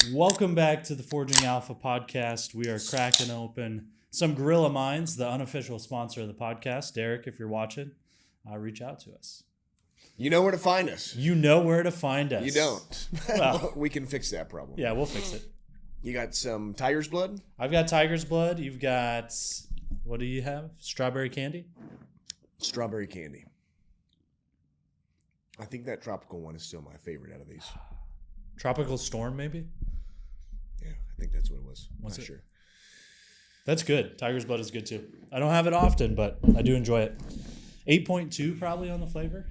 Welcome back to the Forging Alpha podcast. We are cracking open some Gorilla Minds, the unofficial sponsor of the podcast. Derek, if you're watching, reach out to us. You know where to find us. You know where to find us. You don't. Well, we can fix that problem. Yeah, we'll fix it. You got some tiger's blood? I've got tiger's blood. You've got, what do you have? Strawberry candy? Strawberry candy. I think that tropical one is still my favorite out of these. Tropical storm, maybe? Yeah, I think that's what it was. What's Not it? sure. That's good. Tiger's blood is good too. I don't have it often, but I do enjoy it. 8.2 probably on the flavor.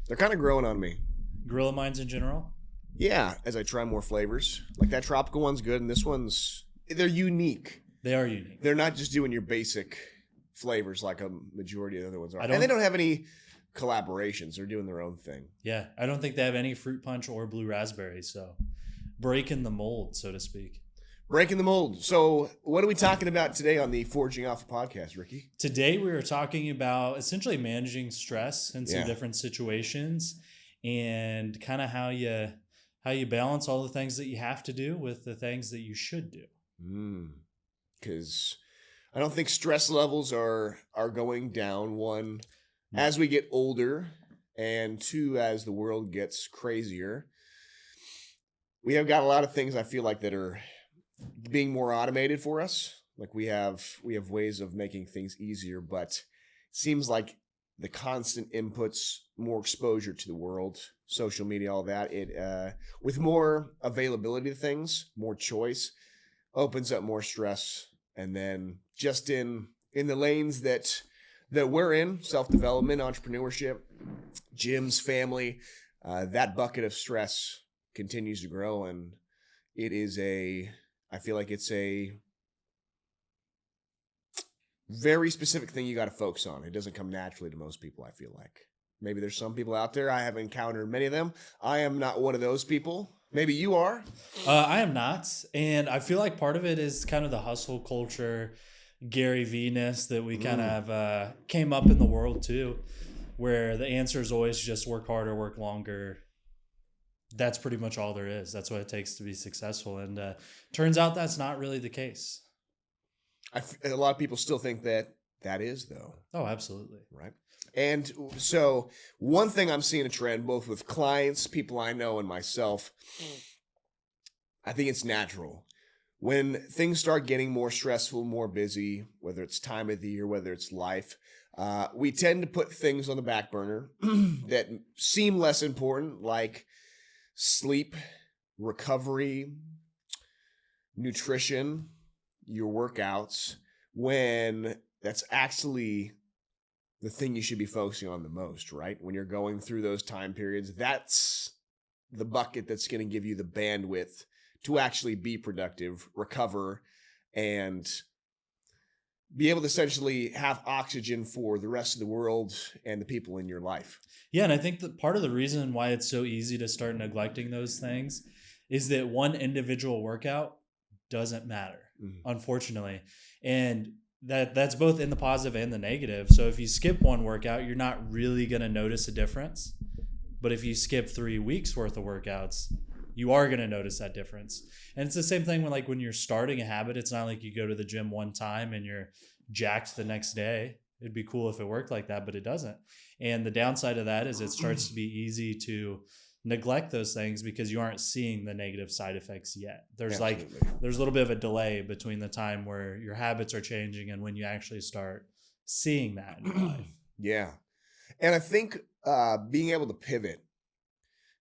They're kind of growing on me. Gorilla Minds in general? Yeah, as I try more flavors. Like that tropical one's good, and this one's, they're unique. They are unique. They're not just doing your basic flavors like a majority of the other ones are. And they don't have any collaborations. They're doing their own thing. Yeah, I don't think they have any fruit punch or blue raspberry, so breaking the mold, so to speak. Breaking the mold. So what are we talking about today on the Forging Alpha podcast, Ricky? Today we are talking about essentially managing stress in some Yeah. different situations and kind of how you balance all the things that you have to do with the things that you should do. Because I don't think stress levels are going down. One, as we get older, and two, as the world gets crazier. We have got a lot of things I feel like that are being more automated for us. Like we have ways of making things easier, but it seems like the constant inputs, more exposure to the world, social media, all that, it with more availability of things, more choice, opens up more stress. And then just in the lanes that we're in, self-development, entrepreneurship, gyms, family, that bucket of stress continues to grow, and I feel like it's a very specific thing you got to focus on. It doesn't come naturally to most people, I feel like. Maybe there's some people out there. I have encountered many of them. I am not one of those people. Maybe you are. I am not. And I feel like part of it is kind of the hustle culture, Gary V-ness that we kind of came up in the world too, where the answer is always just work harder, work longer. That's pretty much all there is. That's what it takes to be successful. And turns out that's not really the case. A lot of people still think that is, though. Oh, absolutely. Right. And so one thing I'm seeing a trend, both with clients, people I know, and myself, I think it's natural. When things start getting more stressful, more busy, whether it's time of the year, whether it's life, we tend to put things on the back burner that seem less important, like sleep, recovery, nutrition, your workouts, when that's actually the thing you should be focusing on the most, right? When you're going through those time periods, that's the bucket that's going to give you the bandwidth to actually be productive, recover, and be able to essentially have oxygen for the rest of the world and the people in your life. Yeah, and I think that part of the reason why it's so easy to start neglecting those things is that one individual workout doesn't matter, unfortunately. And that's both in the positive and the negative. So if you skip one workout, you're not really going to notice a difference. But if you skip 3 weeks worth of workouts, you are going to notice that difference. And it's the same thing when you're starting a habit. It's not like you go to the gym one time and you're jacked the next day. It'd be cool if it worked like that, but it doesn't. And the downside of that is it starts to be easy to neglect those things because you aren't seeing the negative side effects yet. There's a little bit of a delay between the time where your habits are changing and when you actually start seeing that in your life. Yeah. And I think being able to pivot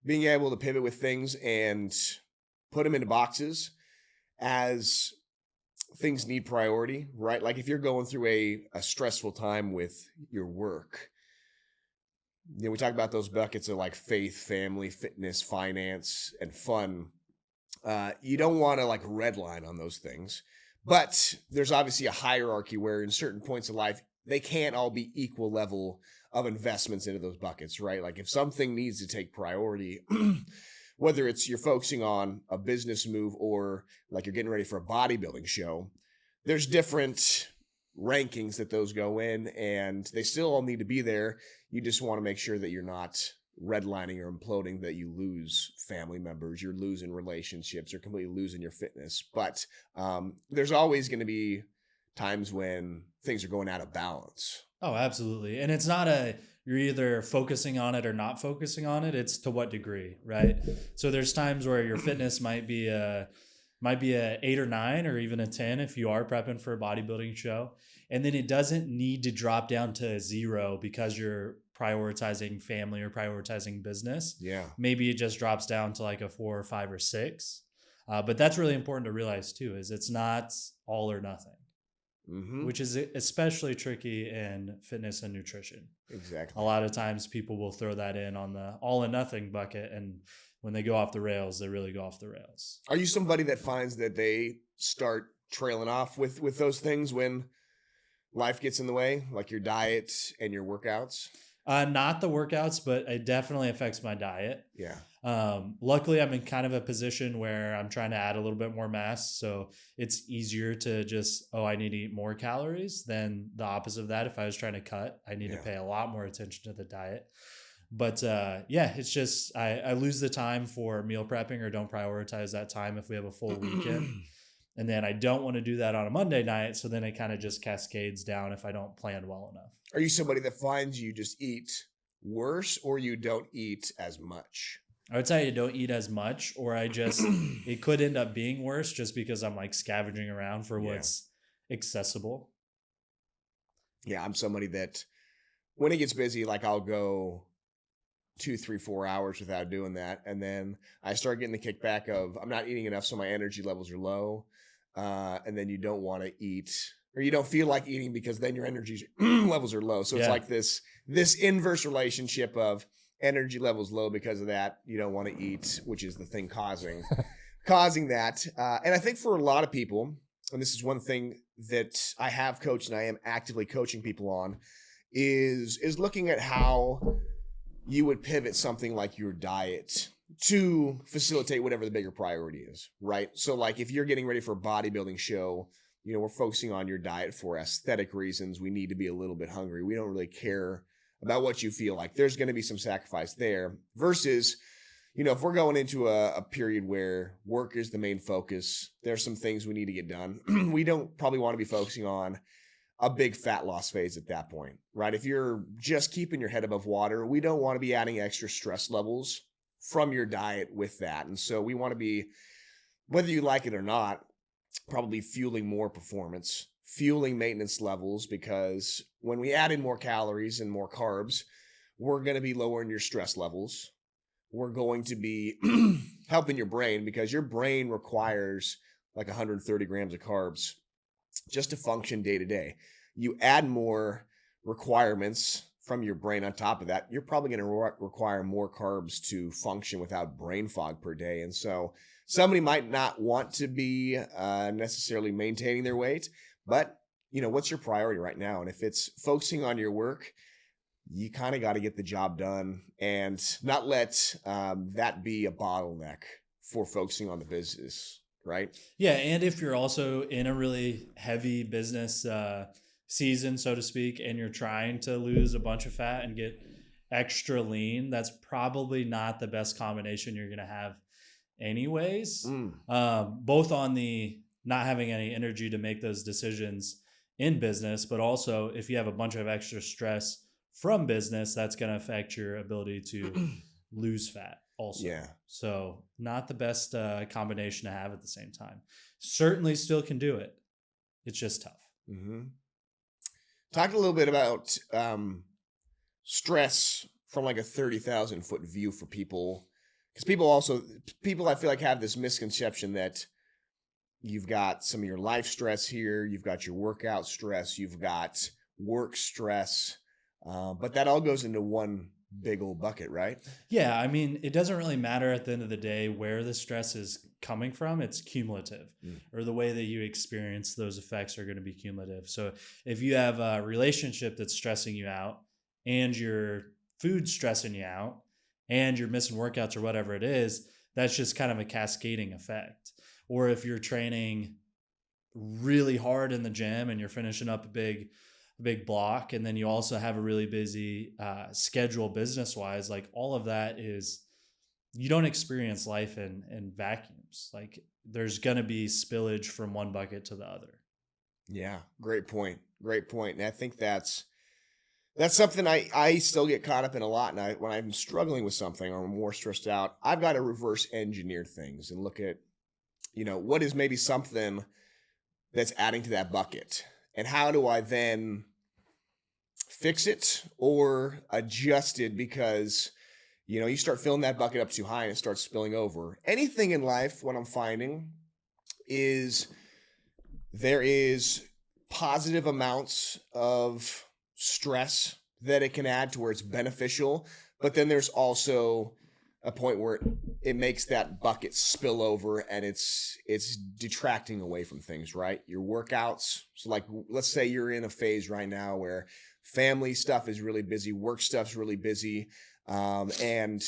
with things and put them into boxes as things need priority, right? Like if you're going through a stressful time with your work, we talk about those buckets of like faith, family, fitness, finance, and fun. You don't want to like redline on those things, but there's obviously a hierarchy where in certain points of life, they can't all be equal level of investments into those buckets, right? Like if something needs to take priority, whether it's you're focusing on a business move or like you're getting ready for a bodybuilding show, there's different rankings that those go in and they still all need to be there. You just want to make sure that you're not redlining or imploding that you lose family members, you're losing relationships, you're completely losing your fitness. But there's always going to be times when things are going out of balance. Oh, absolutely. And it's not you're either focusing on it or not focusing on it. It's to what degree, right? So there's times where your fitness might be a 8 or 9 or even a 10 if you are prepping for a bodybuilding show. And then it doesn't need to drop down to a 0 because you're prioritizing family or prioritizing business. Yeah. Maybe it just drops down to like a 4 or 5 or 6. But that's really important to realize too, is it's not all or nothing. Mm-hmm. Which is especially tricky in fitness and nutrition. Exactly. A lot of times people will throw that in on the all or nothing bucket, and when they go off the rails, they really go off the rails. Are you somebody that finds that they start trailing off with those things when life gets in the way, like your diet and your workouts? Not the workouts, but it definitely affects my diet. Yeah. Luckily, I'm in kind of a position where I'm trying to add a little bit more mass. So it's easier to just, I need to eat more calories than the opposite of that. If I was trying to cut, I need to pay a lot more attention to the diet. But it's just, I lose the time for meal prepping or don't prioritize that time if we have a full weekend. And then I don't want to do that on a Monday night. So then it kind of just cascades down if I don't plan well enough. Are you somebody that finds you just eat worse or you don't eat as much? I would say I don't eat as much, or it could end up being worse just because I'm like scavenging around for what's accessible. Yeah, I'm somebody that when it gets busy, like I'll go 2, 3, 4 hours without doing that. And then I start getting the kickback of I'm not eating enough, so my energy levels are low. And then you don't want to eat, or you don't feel like eating because then your energy levels are low. So it's like this inverse relationship of energy levels low because of that. You don't want to eat, which is the thing causing that. And I think for a lot of people, and this is one thing that I have coached and I am actively coaching people on, is looking at how you would pivot something like your diet to facilitate whatever the bigger priority is, right? So like if you're getting ready for a bodybuilding show, we're focusing on your diet for aesthetic reasons. We need to be a little bit hungry. We don't really care about what you feel like. There's going to be some sacrifice there versus, if we're going into a period where work is the main focus, there's some things we need to get done. We don't probably want to be focusing on a big fat loss phase at that point, right? If you're just keeping your head above water, we don't want to be adding extra stress levels from your diet with that. And so we want to be, whether you like it or not, probably fueling more performance, fueling maintenance levels, because when we add in more calories and more carbs, we're going to be lowering your stress levels. We're going to be helping your brain because your brain requires like 130 grams of carbs just to function day to day. You add more requirements from your brain on top of that, you're probably going to require more carbs to function without brain fog per day. And so somebody might not want to be necessarily maintaining their weight, but what's your priority right now? And if it's focusing on your work, you kind of got to get the job done and not let that be a bottleneck for focusing on the business, right? Yeah, and if you're also in a really heavy business season, so to speak, and you're trying to lose a bunch of fat and get extra lean, that's probably not the best combination you're going to have anyways. Both on the not having any energy to make those decisions in business, but also if you have a bunch of extra stress from business, that's going to affect your ability to lose fat also. Yeah. So not the best combination to have at the same time. Certainly still can do it. It's just tough. Mm-hmm. Talk a little bit about stress from like a 30,000 foot view for people. Because people I feel like have this misconception that you've got some of your life stress here, you've got your workout stress, you've got work stress, but that all goes into one big old bucket, right? Yeah, I mean, it doesn't really matter at the end of the day where the stress is coming from. It's cumulative, or the way that you experience those effects are going to be cumulative. So if you have a relationship that's stressing you out and your food's stressing you out and you're missing workouts or whatever it is, that's just kind of a cascading effect. Or if you're training really hard in the gym and you're finishing up a big big block, and then you also have a really busy schedule business wise, like all of that is, you don't experience life in vacuums. Like there's going to be spillage from one bucket to the other. Yeah, great point. Great point. And I think that's something I still get caught up in a lot. And when I'm struggling with something or I'm more stressed out, I've got to reverse engineer things and look at, what is maybe something that's adding to that bucket, and how do I then fix it or adjust it, because you start filling that bucket up too high and it starts spilling over. Anything in life, what I'm finding is there is positive amounts of stress that it can add to where it's beneficial, but then there's also a point where it makes that bucket spill over and it's detracting away from things, right? Your workouts. So like, let's say you're in a phase right now where family stuff is really busy, work stuff's really busy, and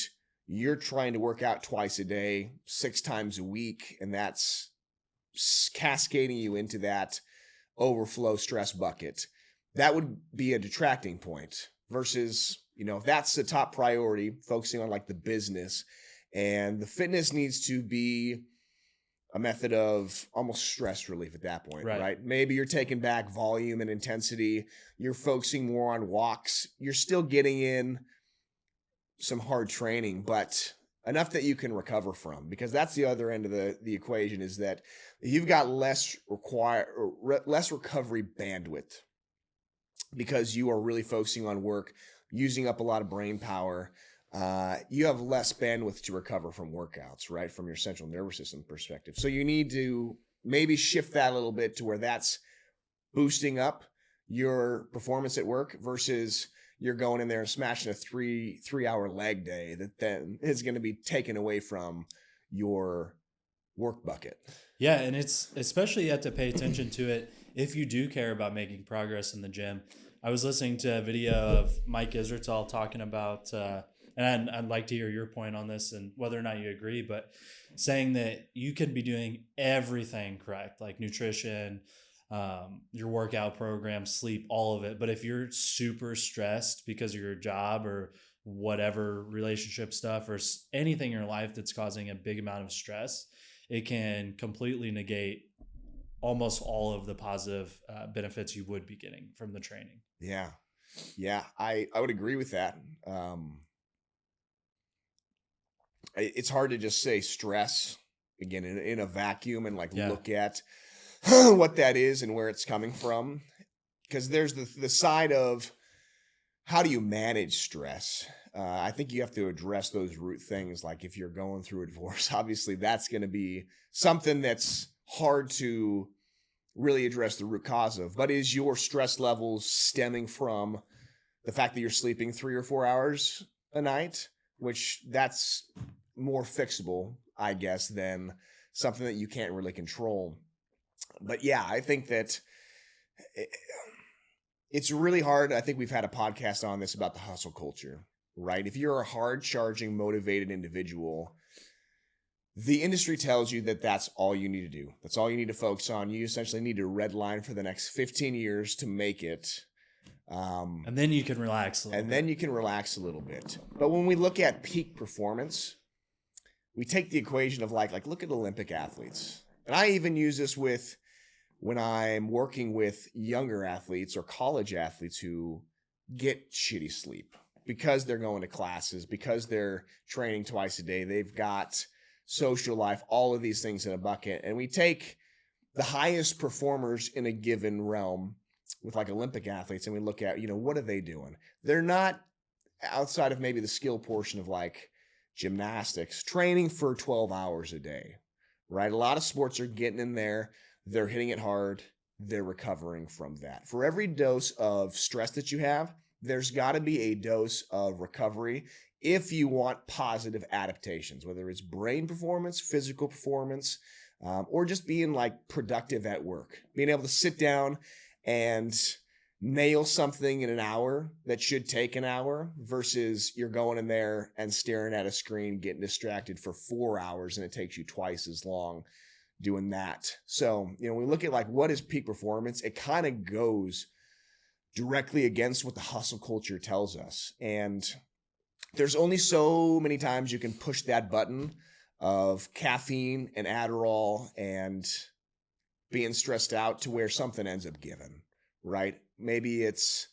you're trying to work out twice a day, 6 times a week, and that's cascading you into that overflow stress bucket. That would be a detracting point versus, if that's the top priority, focusing on like the business, and the fitness needs to be a method of almost stress relief at that point, right? Maybe you're taking back volume and intensity. You're focusing more on walks. You're still getting in some hard training, but enough that you can recover from, because that's the other end of the equation, is that you've got less recovery bandwidth because you are really focusing on work, using up a lot of brain power. You have less bandwidth to recover from workouts, right? From your central nervous system perspective. So you need to maybe shift that a little bit to where that's boosting up your performance at work versus you're going in there and smashing a 3-hour leg day that then is going to be taken away from your work bucket. Yeah. And it's especially you have to pay attention to it if you do care about making progress in the gym. I was listening to a video of Mike Israetel talking about, and I'd like to hear your point on this and whether or not you agree, but saying that you could be doing everything correct, like nutrition, your workout program, sleep, all of it. But if you're super stressed because of your job or whatever relationship stuff or anything in your life that's causing a big amount of stress, it can completely negate almost all of the positive benefits you would be getting from the training. Yeah, I would agree with that. It's hard to just say stress again in a vacuum and look at what that is and where it's coming from, because there's the side of how do you manage stress. I think you have to address those root things. Like if you're going through a divorce, obviously that's going to be something that's hard to really address the root cause of. But is your stress levels stemming from the fact that you're sleeping 3 or 4 hours a night, which that's more fixable, I guess, than something that you can't really control. But yeah, I think that it's really hard. I think we've had a podcast on this about the hustle culture, right? If you're a hard charging, motivated individual, the industry tells you that that's all you need to do. That's all you need to focus on. You essentially need to redline for the next 15 years to make it. And then you can relax a little bit. But when we look at peak performance, we take the equation of like look at Olympic athletes. And I even use this with when I'm working with younger athletes or college athletes who get shitty sleep because they're going to classes, because they're training twice a day. They've got social life, all of these things in a bucket. And we take the highest performers in a given realm with like Olympic athletes and we look at, what are they doing? They're not outside of maybe the skill portion of like gymnastics, training for 12 hours a day, right? A lot of sports are getting in there. They're hitting it hard. They're recovering from that. For every dose of stress that you have, there's got to be a dose of recovery if you want positive adaptations, whether it's brain performance, physical performance, or just being like productive at work, being able to sit down and nail something in an hour that should take an hour versus you're going in there and staring at a screen, getting distracted for 4 hours, and it takes you twice as long doing that. So, we look at like what is peak performance. It kind of goes directly against what the hustle culture tells us. And there's only so many times you can push that button of caffeine and Adderall and being stressed out to where something ends up giving, right? Maybe it's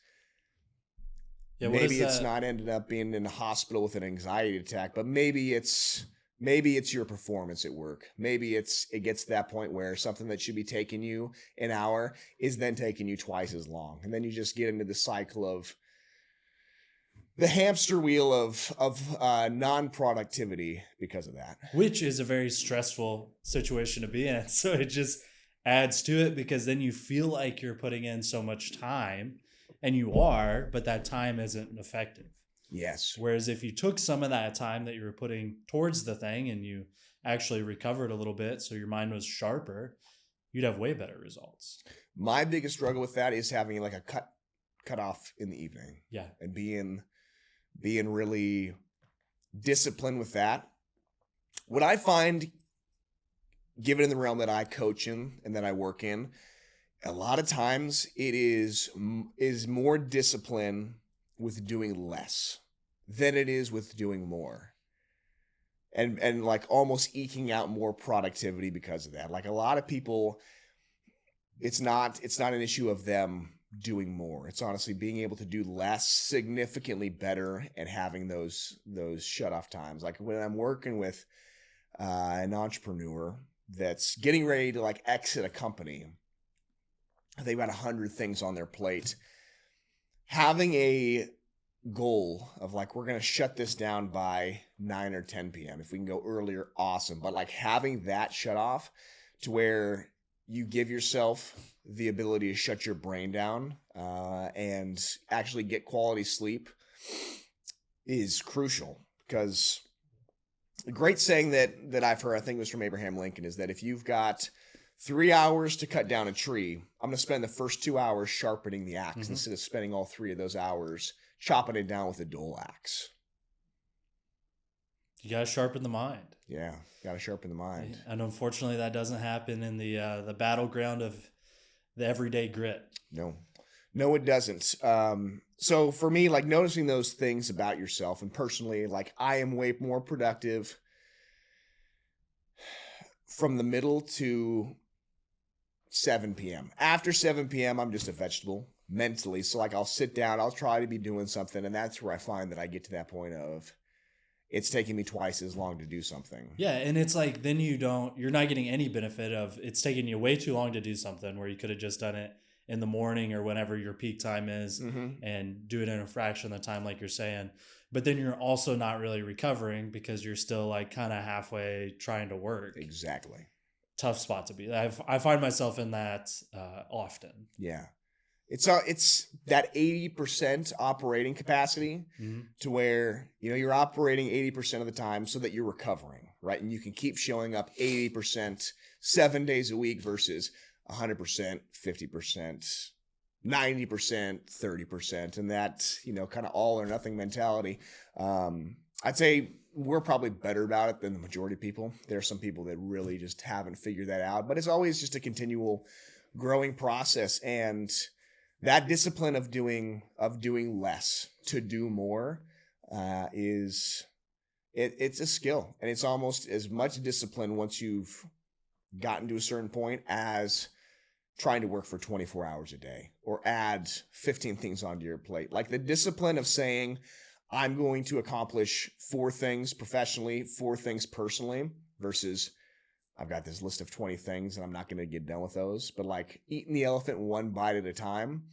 not ended up being in the hospital with an anxiety attack, but maybe it's your performance at work. Maybe it gets to that point where something that should be taking you an hour is then taking you twice as long. And then you just get into the cycle of the hamster wheel of non-productivity because of that. Which is a very stressful situation to be in. So it just adds to it, because then you feel like you're putting in so much time, and you are, but that time isn't effective. Yes. Whereas if you took some of that time that you were putting towards the thing and you actually recovered a little bit, so your mind was sharper, you'd have way better results. My biggest struggle with that is having like a cut off in the evening. Yeah. And being really disciplined with that. What I find, given in the realm that I coach in and that I work in, a lot of times it is more discipline with doing less than it is with doing more. And like almost eking out more productivity because of that. Like a lot of people, it's not an issue of them doing more. It's honestly being able to do less significantly better and having those shut off times. Like when I'm working with an entrepreneur that's getting ready to like exit a company, they've got 100 things on their plate. Having a goal of like, we're going to shut this down by 9 or 10 p.m. If we can go earlier, awesome. But like having that shut off to where you give yourself the ability to shut your brain down and actually get quality sleep is crucial. Because a great saying that I've heard, I think it was from Abraham Lincoln, is that if you've got 3 hours to cut down a tree, I'm going to spend the first 2 hours sharpening the axe instead of spending all 3 of those hours chopping it down with a dull axe. You got to sharpen the mind. Yeah, got to sharpen the mind. And unfortunately, that doesn't happen in the battleground of the everyday grit. No, it doesn't. So for me, like noticing those things about yourself, and personally, like I am way more productive from the middle to 7 p.m. After 7 p.m., I'm just a vegetable mentally. So like I'll sit down, I'll try to be doing something. And that's where I find that I get to that point of it's taking me twice as long to do something. Yeah. And it's like, then you're not getting any benefit of it's taking you way too long to do something where you could have just done it in the morning or whenever your peak time is and do it in a fraction of the time, like you're saying. But then you're also not really recovering because you're still like kind of halfway trying to work. Exactly. Tough spot to be. I find myself in that often. Yeah. It's that 80% operating capacity to where, you're operating 80% of the time so that you're recovering, right? And you can keep showing up 80% 7 days a week versus 100%, 50%, 90%, 30%, and that, kind of all or nothing mentality. I'd say we're probably better about it than the majority of people. There are some people that really just haven't figured that out, but it's always just a continual growing process. And that discipline of doing less to do more it's a skill, and it's almost as much discipline once you've gotten to a certain point as trying to work for 24 hours a day or add 15 things onto your plate. Like the discipline of saying, I'm going to accomplish 4 things professionally, 4 things personally, versus I've got this list of 20 things and I'm not going to get done with those. But like eating the elephant one bite at a time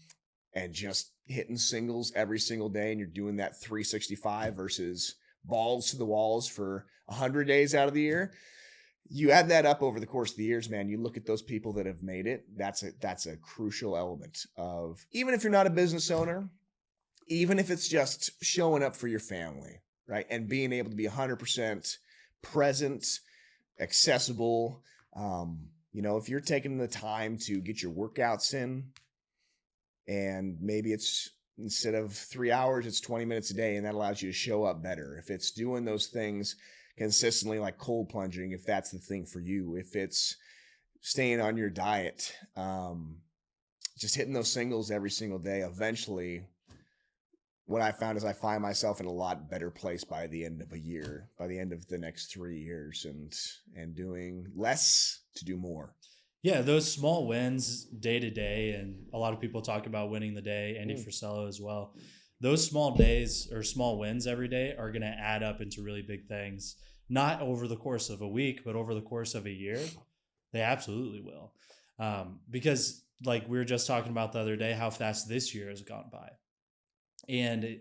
and just hitting singles every single day, and you're doing that 365 versus balls to the walls for 100 days out of the year. You add that up over the course of the years, man, you look at those people that have made it. That's a crucial element of, even if you're not a business owner, even if it's just showing up for your family, right? And being able to be 100% present, accessible. If you're taking the time to get your workouts in, and maybe it's instead of 3 hours, it's 20 minutes a day, and that allows you to show up better. If it's doing those things consistently, like cold plunging, if that's the thing for you, if it's staying on your diet, just hitting those singles every single day, eventually what I found is I find myself in a lot better place by the end of a year, by the end of the next 3 years, and doing less to do more. Yeah, those small wins day to day, and a lot of people talk about winning the day, Andy Frisello as well. Those small days or small wins every day are going to add up into really big things, not over the course of a week, but over the course of a year. They absolutely will. Because like we were just talking about the other day, how fast this year has gone by. And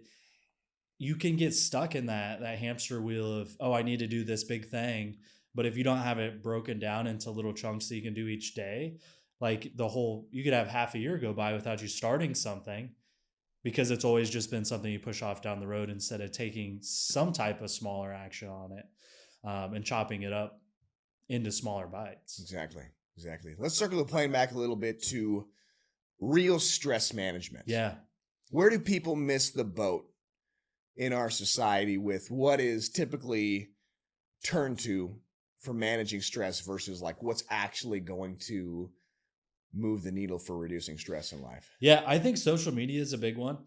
you can get stuck in that hamster wheel of, oh, I need to do this big thing. But if you don't have it broken down into little chunks that you can do each day, like you could have half a year go by without you starting something, because it's always just been something you push off down the road instead of taking some type of smaller action on it, and chopping it up into smaller bites. Exactly. Let's circle the plane back a little bit to real stress management. Yeah. Where do people miss the boat in our society with what is typically turned to for managing stress versus like what's actually going to move the needle for reducing stress in life? Yeah, I think social media is a big one,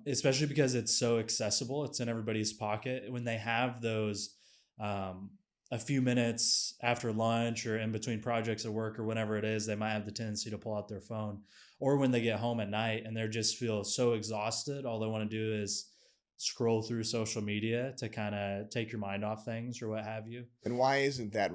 especially because it's so accessible. It's in everybody's pocket. When they have those a few minutes after lunch or in between projects at work or whenever it is, they might have the tendency to pull out their phone. Or when they get home at night and they just feel so exhausted, all they want to do is scroll through social media to kind of take your mind off things or what have you. And why isn't that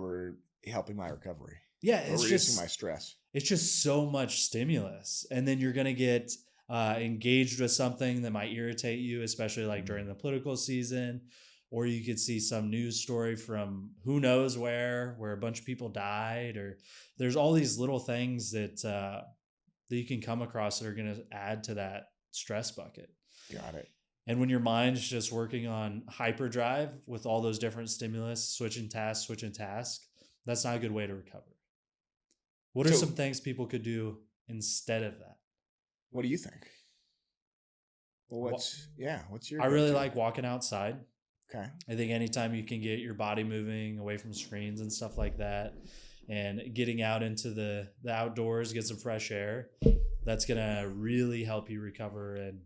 helping my recovery? Yeah, it's reducing my stress. It's just so much stimulus. And then you're going to get engaged with something that might irritate you, especially like during the political season. Or you could see some news story from who knows where a bunch of people died, or there's all these little things that you can come across that are going to add to that stress bucket. Got it. And when your mind's just working on hyperdrive with all those different stimulus, switching tasks, that's not a good way to recover. What are some things people could do instead of that? What do you think? Well, what's your I really like walking outside. Okay. I think anytime you can get your body moving away from screens and stuff like that, and getting out into the outdoors, get some fresh air, that's going to really help you recover and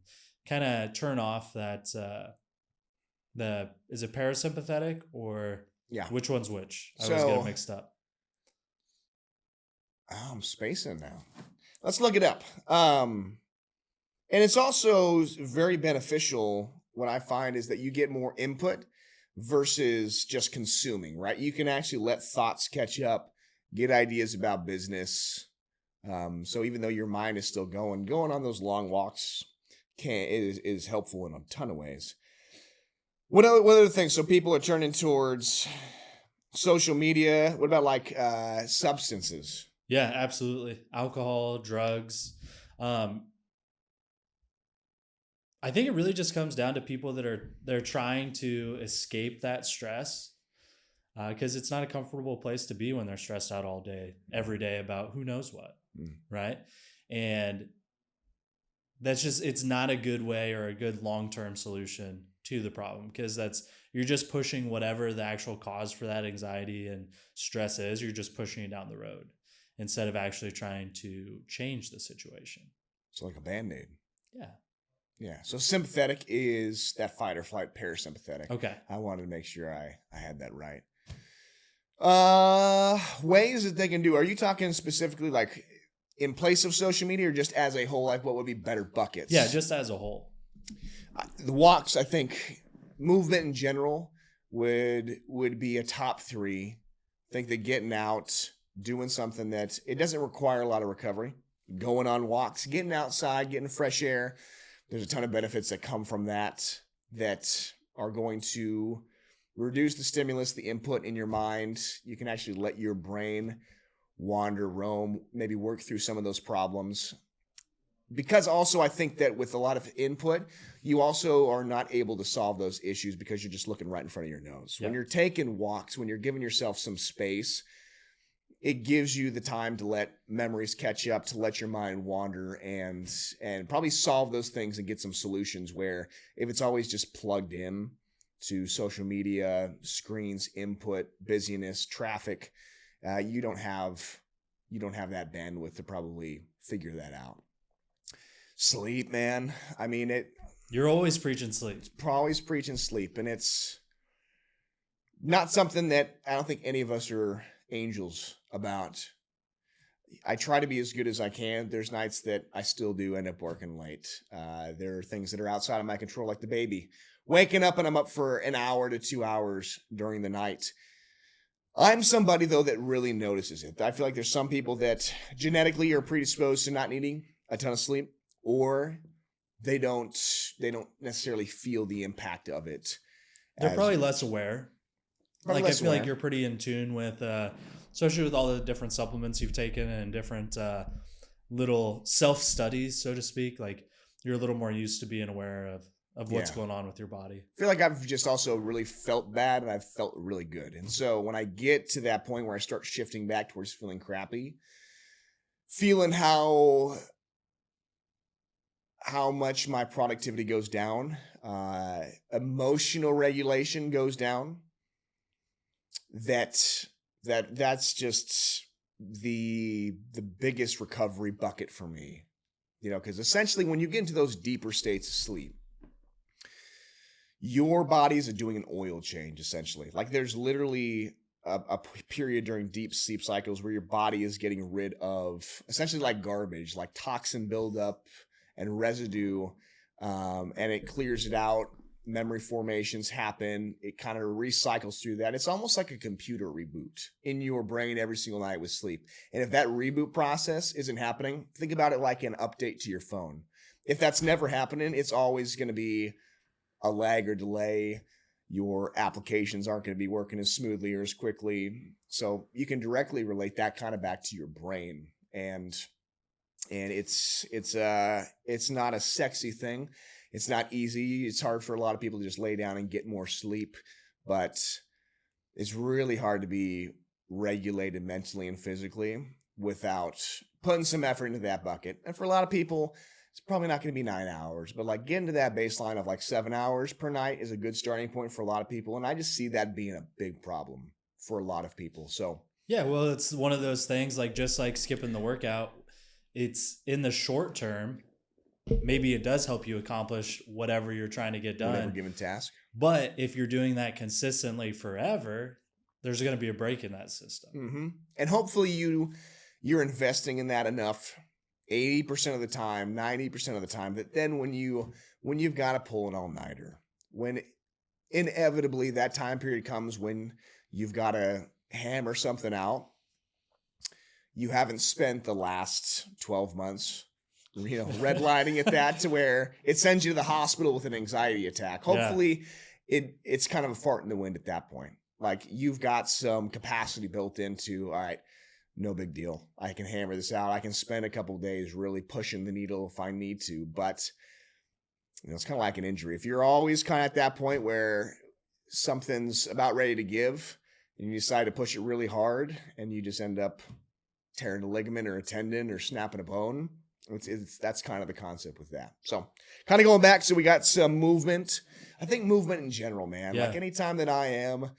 kind of turn off that, is it parasympathetic or which one's which? I always get it mixed up. Oh, I'm spacing now. Let's look it up. And it's also very beneficial. What I find is that you get more input versus just consuming, right? You can actually let thoughts catch up, get ideas about business. So even though your mind is still going on those long walks is helpful in a ton of ways. What other things? So people are turning towards social media. What about like substances? Yeah, absolutely. Alcohol, drugs. I think it really just comes down to people they're trying to escape that stress, because it's not a comfortable place to be when they're stressed out all day, every day about who knows what, right? And it's not a good way or a good long-term solution to the problem, because you're just pushing whatever the actual cause for that anxiety and stress is, you're just pushing it down the road instead of actually trying to change the situation. It's like a Band-Aid. Yeah. Yeah. So sympathetic is that fight or flight, parasympathetic. Okay. I wanted to make sure I had that right. Ways that they can do. Are you talking specifically like in place of social media or just as a whole, like what would be better buckets? Yeah, just as a whole. The walks, I think movement in general would be a top 3. I think that getting out, doing something that it doesn't require a lot of recovery, going on walks, getting outside, getting fresh air. There's a ton of benefits that come from that are going to reduce the stimulus, the input in your mind. You can actually let your brain wander, roam, maybe work through some of those problems. Because also I think that with a lot of input, you also are not able to solve those issues because you're just looking right in front of your nose. Yeah. When you're taking walks, when you're giving yourself some space, it gives you the time to let memories catch up, to let your mind wander and probably solve those things and get some solutions, where if it's always just plugged in to social media, screens, input, busyness, traffic, you don't have you don't have that bandwidth to probably figure that out. Sleep, man. I mean, You're always preaching sleep. always preaching sleep, and it's not something that I don't think any of us are angels about. I try to be as good as I can. There's nights that I still do end up working late. There are things that are outside of my control, like the baby. Waking up and I'm up for an hour to 2 hours during the night. I'm somebody, though, that really notices it. I feel like there's some people that genetically are predisposed to not needing a ton of sleep, or they don't necessarily feel the impact of it. They're probably less aware. Probably like less I feel aware. like you're pretty in tune with, especially with all the different supplements you've taken and different little self studies, so to speak. Like you're a little more used to being aware of what's going on with your body. I feel like I've just also really felt bad and I've felt really good. And so when I get to that point where I start shifting back towards feeling crappy, feeling how much my productivity goes down, emotional regulation goes down, that's just the biggest recovery bucket for me. Because essentially when you get into those deeper states of sleep, your bodies are doing an oil change, essentially. Like there's literally a period during deep sleep cycles where your body is getting rid of essentially like garbage, like toxin buildup and residue, and it clears it out. Memory formations happen. It kind of recycles through that. It's almost like a computer reboot in your brain every single night with sleep. And if that reboot process isn't happening, think about it like an update to your phone. If that's never happening, it's always going to be a lag or delay. Your applications aren't going to be working as smoothly or as quickly. So you can directly relate that kind of back to your brain. And it's not a sexy thing. It's not easy. It's hard for a lot of people to just lay down and get more sleep, but it's really hard to be regulated mentally and physically without putting some effort into that bucket. And for a lot of people, it's probably not going to be 9 hours, but like getting to that baseline of like 7 hours per night is a good starting point for a lot of people. And I just see that being a big problem for a lot of people. So yeah, well, it's one of those things, like just like skipping the workout, it's in the short term. Maybe it does help you accomplish whatever you're trying to get done. Whatever given task. But if you're doing that consistently forever, there's going to be a break in that system. Mm-hmm. And hopefully you're investing in that enough 80% of the time, 90% of the time, that then when you've got to pull an all-nighter, when inevitably that time period comes when you've got to hammer something out, you haven't spent the last 12 months redlining at that to where it sends you to the hospital with an anxiety attack. Hopefully it's kind of a fart in the wind at that point. Like you've got some capacity built into, all right, no big deal. I can hammer this out. I can spend a couple of days really pushing the needle if I need to, but it's kind of like an injury. If you're always kind of at that point where something's about ready to give and you decide to push it really hard and you just end up tearing a ligament or a tendon or snapping a bone, that's kind of the concept with that. So kind of going back, so we got some movement. I think movement in general, man. Yeah. Like anytime that I am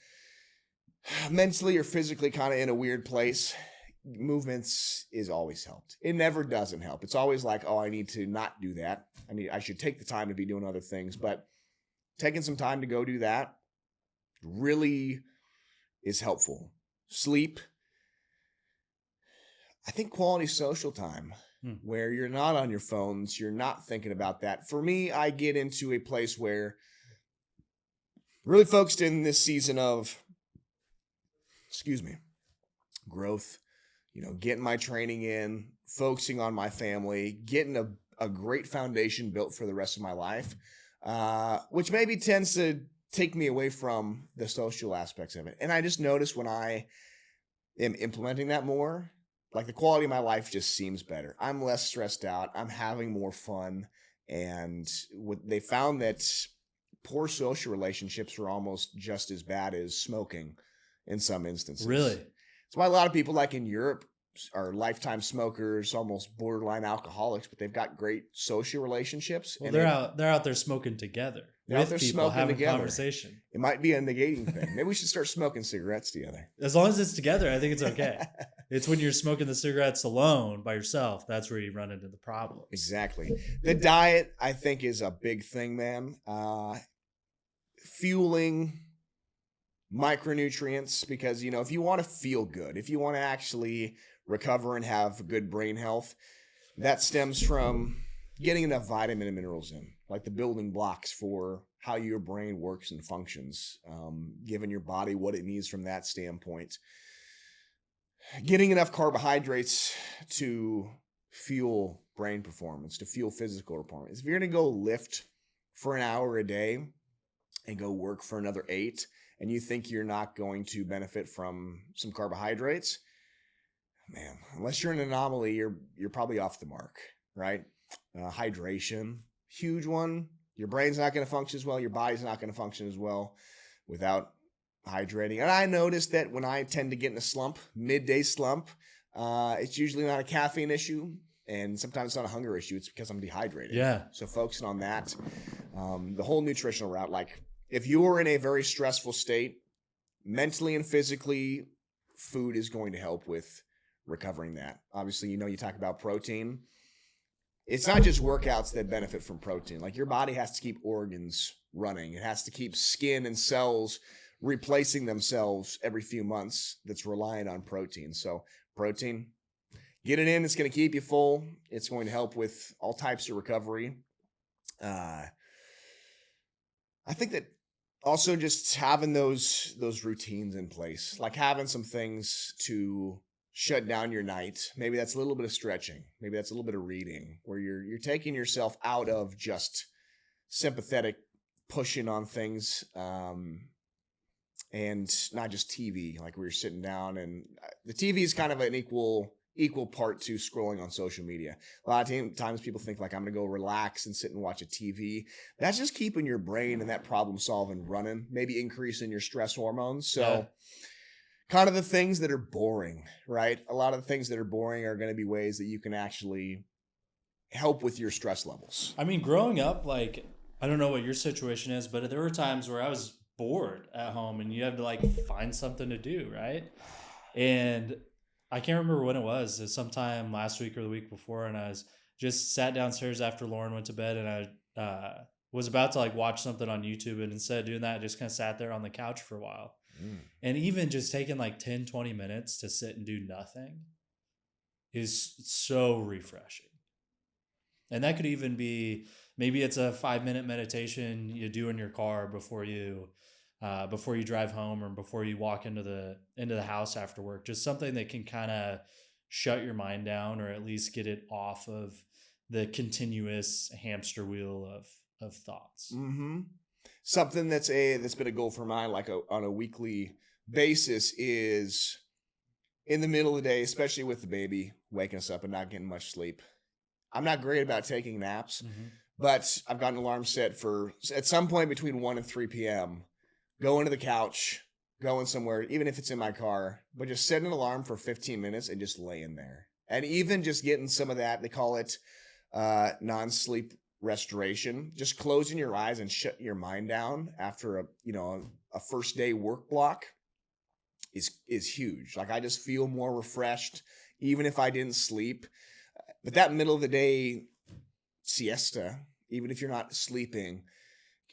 mentally or physically kind of in a weird place, movements is always helped. It never doesn't help. It's always like, oh, I need to not do that. I should take the time to be doing other things, but taking some time to go do that really is helpful. Sleep. I think quality social time where you're not on your phones, you're not thinking about that. For me, I get into a place where really focused in this season of, growth, getting my training in, focusing on my family, getting a great foundation built for the rest of my life, which maybe tends to take me away from the social aspects of it. And I just notice when I am implementing that more, like the quality of my life just seems better. I'm less stressed out. I'm having more fun. And they found that poor social relationships are almost just as bad as smoking in some instances. Really? That's why a lot of people like in Europe are lifetime smokers, almost borderline alcoholics, but they've got great social relationships. Well, they're out there smoking together. They're out there with people smoking having together. Conversation. It might be a negating thing. Maybe we should start smoking cigarettes together. As long as it's together, I think it's okay. It's when you're smoking the cigarettes alone by yourself, that's where you run into the problems. Exactly. The diet, I think, is a big thing, man. Fueling, micronutrients, because, if you want to feel good, if you want to actually recover and have good brain health, that stems from getting enough vitamin and minerals in, like the building blocks for how your brain works and functions, giving your body what it needs from that standpoint. Getting enough carbohydrates to fuel brain performance, to fuel physical performance. If you're going to go lift for an hour a day and go work for another 8, and you think you're not going to benefit from some carbohydrates, man, unless you're an anomaly, you're probably off the mark, right? Hydration, huge one. Your brain's not going to function as well. Your body's not going to function as well without hydrating. And I noticed that when I tend to get in a slump, midday slump, it's usually not a caffeine issue, and sometimes it's not a hunger issue. It's because I'm dehydrated. Yeah. So focusing on that, the whole nutritional route, like if you are in a very stressful state, mentally and physically, food is going to help with recovering that. Obviously, you talk about protein. It's not just workouts that benefit from protein. Like your body has to keep organs running. It has to keep skin and cells replacing themselves every few months. That's reliant on protein. So protein, get it in. It's going to keep you full. It's going to help with all types of recovery. I think that also just having those routines in place, like having some things to shut down your night. Maybe that's a little bit of stretching. Maybe that's a little bit of reading, where you're taking yourself out of just sympathetic pushing on things, and not just TV. Like we were sitting down, and the TV is kind of an equal part to scrolling on social media. A lot of times people think like I'm going to go relax and sit and watch a TV. That's just keeping your brain and that problem solving running, maybe increasing your stress hormones. So kind of the things that are boring, right? A lot of the things that are boring are going to be ways that you can actually help with your stress levels. I mean, growing up, like, I don't know what your situation is, but there were times where I was bored at home and you had to like find something to do, right? And I can't remember when it was. It was sometime last week or the week before, and I was just sat downstairs after Lauren went to bed, and I was about to like watch something on YouTube, and instead of doing that, I just kind of sat there on the couch for a while. And even just taking like 10, 20 minutes to sit and do nothing is so refreshing. And that could even be, maybe it's a 5-minute meditation you do in your car before you drive home or before you walk into the house after work. Just something that can kind of shut your mind down, or at least get it off of the continuous hamster wheel of thoughts. Mm-hmm. Something that's been a goal for mine, like on a weekly basis, is in the middle of the day, especially with the baby waking us up and not getting much sleep. I'm not great about taking naps, but I've got an alarm set for at some point between 1 and 3 p.m. Going to the couch, going somewhere, even if it's in my car, but just set an alarm for 15 minutes and just laying there. And even just getting some of that, they call it non-sleep restoration, just closing your eyes and shutting your mind down after a first day work block is huge. Like I just feel more refreshed, even if I didn't sleep. But that middle of the day siesta, even if you're not sleeping,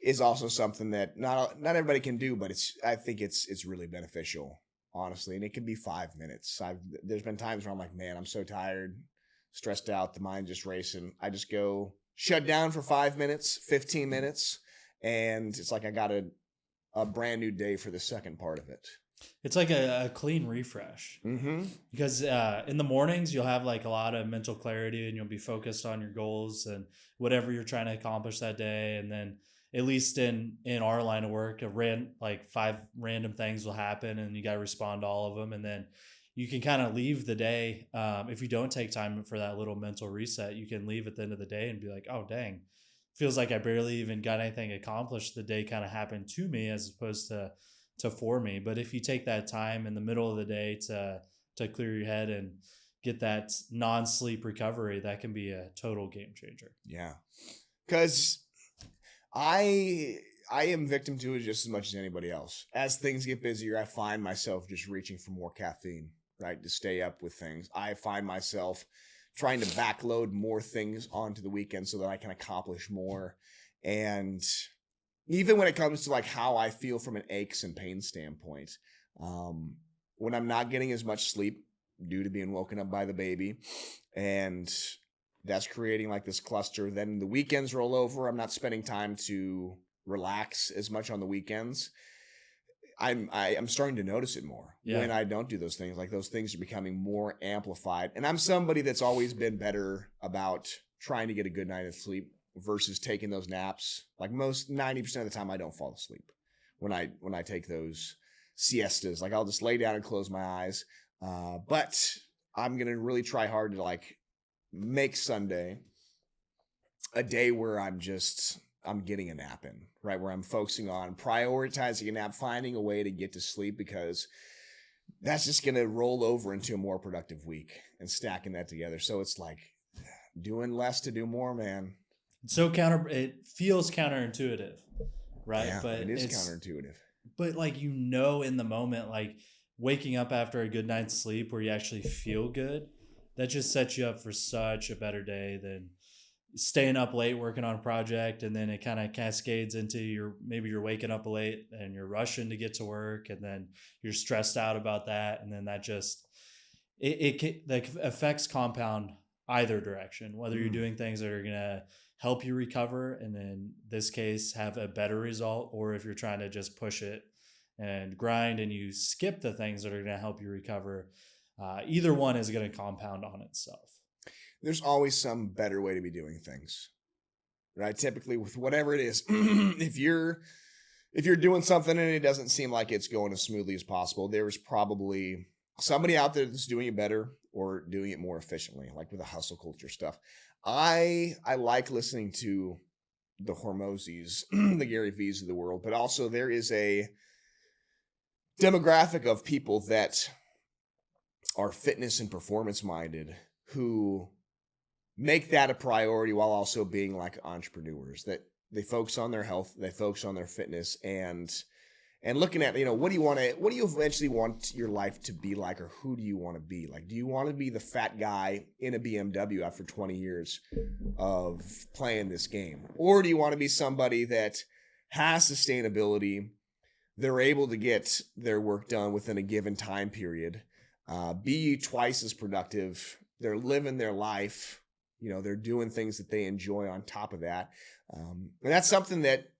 is also something that not everybody can do, but I think it's really beneficial, honestly. And it can be 5 minutes. There's been times where I'm like, man, I'm so tired, stressed out, the mind just racing. I just go shut down for 5 minutes, 15 minutes, and it's like I got a brand new day for the second part of it. It's like a clean refresh. Because in the mornings, you'll have like a lot of mental clarity, and you'll be focused on your goals and whatever you're trying to accomplish that day. And then at least in our line of work, like 5 random things will happen, and you got to respond to all of them. And then you can kind of leave the day. If you don't take time for that little mental reset, you can leave at the end of the day and be like, oh, dang, feels like I barely even got anything accomplished. The day kind of happened to me as opposed to for me. But if you take that time in the middle of the day to clear your head and get that non-sleep recovery, that can be a total game changer. Yeah. Because I am victim to it just as much as anybody else. As things get busier, I find myself just reaching for more caffeine. right? To stay up with things. I find myself trying to backload more things onto the weekend so that I can accomplish more. And even when it comes to like how I feel from an aches and pain standpoint, when I'm not getting as much sleep due to being woken up by the baby, and that's creating like this cluster, then the weekends roll over. I'm not spending time to relax as much on the weekends. I'm starting to notice it more when I don't do those things. Like those things are becoming more amplified. And I'm somebody that's always been better about trying to get a good night of sleep versus taking those naps. Like most 90% of the time I don't fall asleep when I take those siestas. Like I'll just lay down and close my eyes. But I'm going to really try hard to like make Sunday a day where I'm getting a nap in, right? Where I'm focusing on prioritizing a nap, finding a way to get to sleep, because that's just going to roll over into a more productive week and stacking that together. So it's like doing less to do more, man. So it feels counterintuitive, right? Yeah, but it is counterintuitive. But like, in the moment, like waking up after a good night's sleep where you actually feel good, that just sets you up for such a better day than staying up late working on a project, and then it kind of cascades into maybe you're waking up late and you're rushing to get to work, and then you're stressed out about that, and then that just the effects compound either direction, whether you're doing things that are gonna help you recover and in this case have a better result, or if you're trying to just push it and grind and you skip the things that are going to help you recover. Either one is going to compound on itself. There's always some better way to be doing things, right? Typically with whatever it is, if you're doing something and it doesn't seem like it's going as smoothly as possible, there's probably somebody out there that's doing it better or doing it more efficiently, like with the hustle culture stuff. I like listening to the Hormozis, the Gary V's of the world, but also there is a demographic of people that are fitness and performance minded who make that a priority while also being like entrepreneurs, that they focus on their health, they focus on their fitness, and looking at, what do you eventually want your life to be like, or who do you want to be? Like, do you want to be the fat guy in a BMW after 20 years of playing this game? Or do you want to be somebody that has sustainability? They're able to get their work done within a given time period, be twice as productive. They're living their life. They're doing things that they enjoy on top of that. And that's something that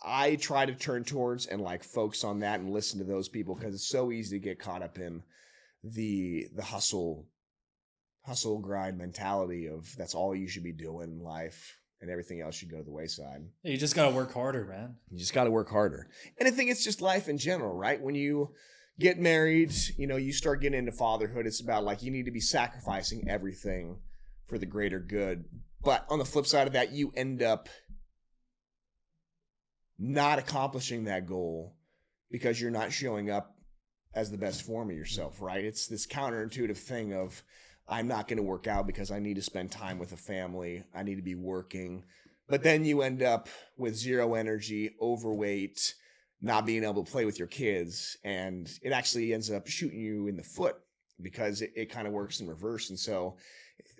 I try to turn towards and like focus on that and listen to those people, because it's so easy to get caught up in the hustle grind mentality of that's all you should be doing in life and everything else should go to the wayside. Yeah, you just got to work harder, man. You just got to work harder. And I think it's just life in general, right? When you get married, you start getting into fatherhood. It's about like you need to be sacrificing everything for the greater good. But on the flip side of that, you end up not accomplishing that goal because you're not showing up as the best form of yourself, right? It's this counterintuitive thing of I'm not going to work out because I need to spend time with a family. I need to be working. But then you end up with zero energy, overweight, not being able to play with your kids. And it actually ends up shooting you in the foot because it kind of works in reverse. And so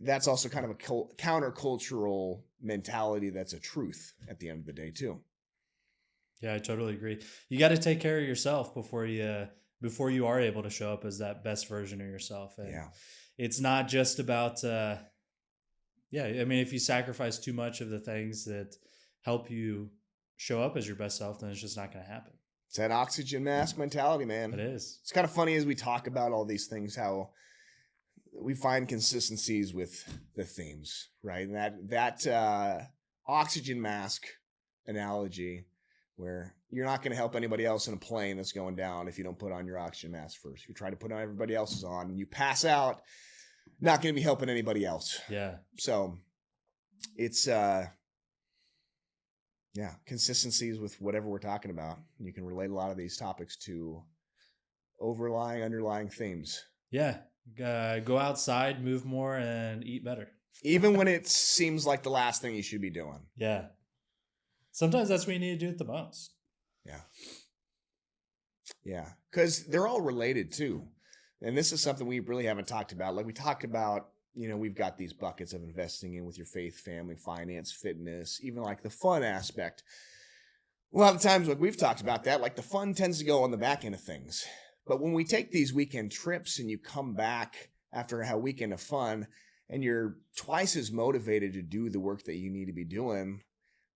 that's also kind of a countercultural mentality that's a truth at the end of the day too. Yeah, I totally agree. You got to take care of yourself before you are able to show up as that best version of yourself. And it's not just about, if you sacrifice too much of the things that help you show up as your best self, then it's just not going to happen. It's that oxygen mask mentality, man. It is. It's kind of funny as we talk about all these things, how we find consistencies with the themes, right? And that oxygen mask analogy, where you're not going to help anybody else in a plane that's going down if you don't put on your oxygen mask first. If you try to put on everybody else's on and you pass out, not going to be helping anybody else. Yeah. So it's consistencies with whatever we're talking about. You can relate a lot of these topics to underlying themes. Yeah. Go outside, move more, and eat better. Even when it seems like the last thing you should be doing. Yeah. Sometimes that's what you need to do it the most. Yeah. Yeah. Because they're all related too. and this is something we really haven't talked about. Like we talked about, we've got these buckets of investing in with your faith, family, finance, fitness, even like the fun aspect. A lot of times, like we've talked about that, like the fun tends to go on the back end of things. But when we take these weekend trips and you come back after a weekend of fun and you're twice as motivated to do the work that you need to be doing,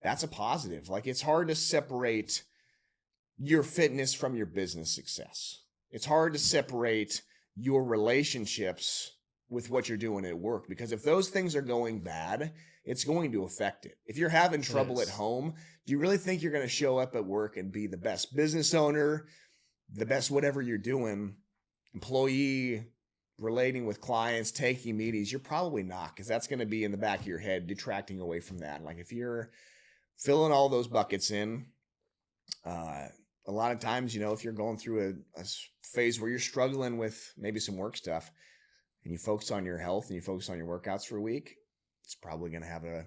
that's a positive. Like it's hard to separate your fitness from your business success. It's hard to separate your relationships with what you're doing at work, because if those things are going bad, it's going to affect it. If you're having trouble at home, do you really think you're going to show up at work and be the best business owner, the best whatever you're doing, employee, relating with clients, taking meetings? You're probably not, because that's going to be in the back of your head, detracting away from that. Like if you're filling all those buckets in, a lot of times, if you're going through a phase where you're struggling with maybe some work stuff and you focus on your health and you focus on your workouts for a week, it's probably going to have a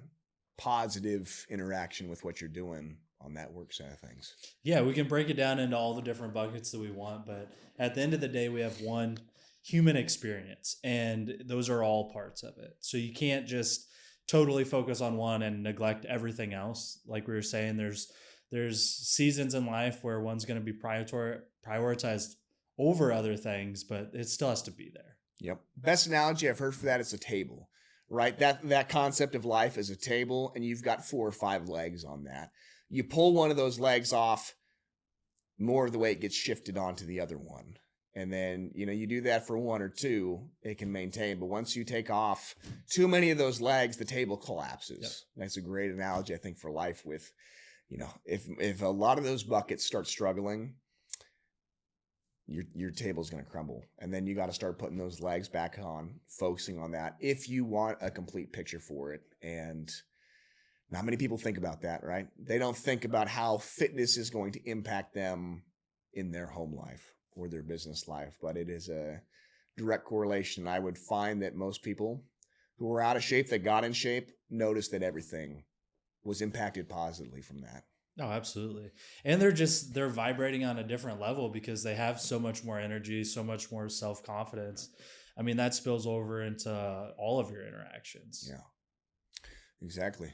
positive interaction with what you're doing on that work side of things. Yeah, we can break it down into all the different buckets that we want, but at the end of the day, we have one human experience, and those are all parts of it. So you can't just totally focus on one and neglect everything else. Like we were saying, there's seasons in life where one's going to be prioritized over other things, but it still has to be there. Yep. Best analogy I've heard for that is a table, right? That concept of life is a table, and you've got 4 or 5 legs on that. You pull one of those legs off, more of the weight gets shifted onto the other one. And then, you do that for 1 or 2, it can maintain. But once you take off too many of those legs, the table collapses. Yep. That's a great analogy, I think, for life with, if a lot of those buckets start struggling, your table's going to crumble. And then you got to start putting those legs back on, focusing on that if you want a complete picture for it. And not many people think about that, right? They don't think about how fitness is going to impact them in their home life or their business life, but it is a direct correlation. I would find that most people who were out of shape that got in shape noticed that everything was impacted positively from that. Oh, absolutely. And they're vibrating on a different level because they have so much more energy, so much more self-confidence. I mean, that spills over into all of your interactions. Yeah, exactly.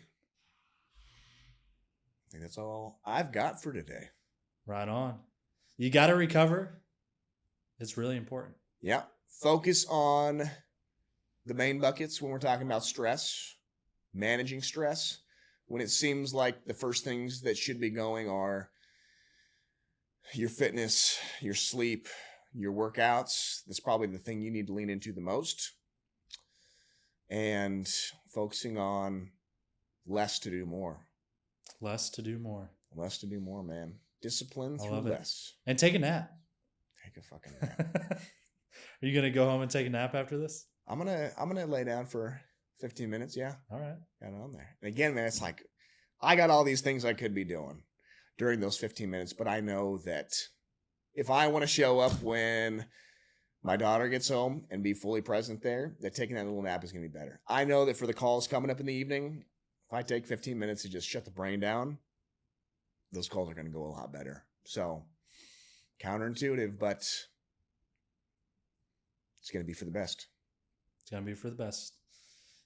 I think that's all I've got for today. Right on. You got to recover. It's really important. Yeah. Focus on the main buckets when we're talking about stress, managing stress. When it seems like the first things that should be going are your fitness, your sleep, your workouts, that's probably the thing you need to lean into the most. And focusing on less to do more. Less to do more. Less to do more, man. Discipline through less. And take a nap. Take a fucking nap. Are you gonna go home and take a nap after this? I'm gonna lay down for 15 minutes. Yeah. All right. Got it on there. And again, man, it's like I got all these things I could be doing during those 15 minutes, but I know that if I want to show up when my daughter gets home and be fully present there, that taking that little nap is going to be better. I know that for the calls coming up in the evening, if I take 15 minutes to just shut the brain down, those calls are going to go a lot better. So counterintuitive, but it's going to be for the best. It's going to be for the best.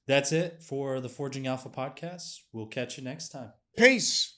That's it for the Forging Alpha podcast. We'll catch you next time. Peace.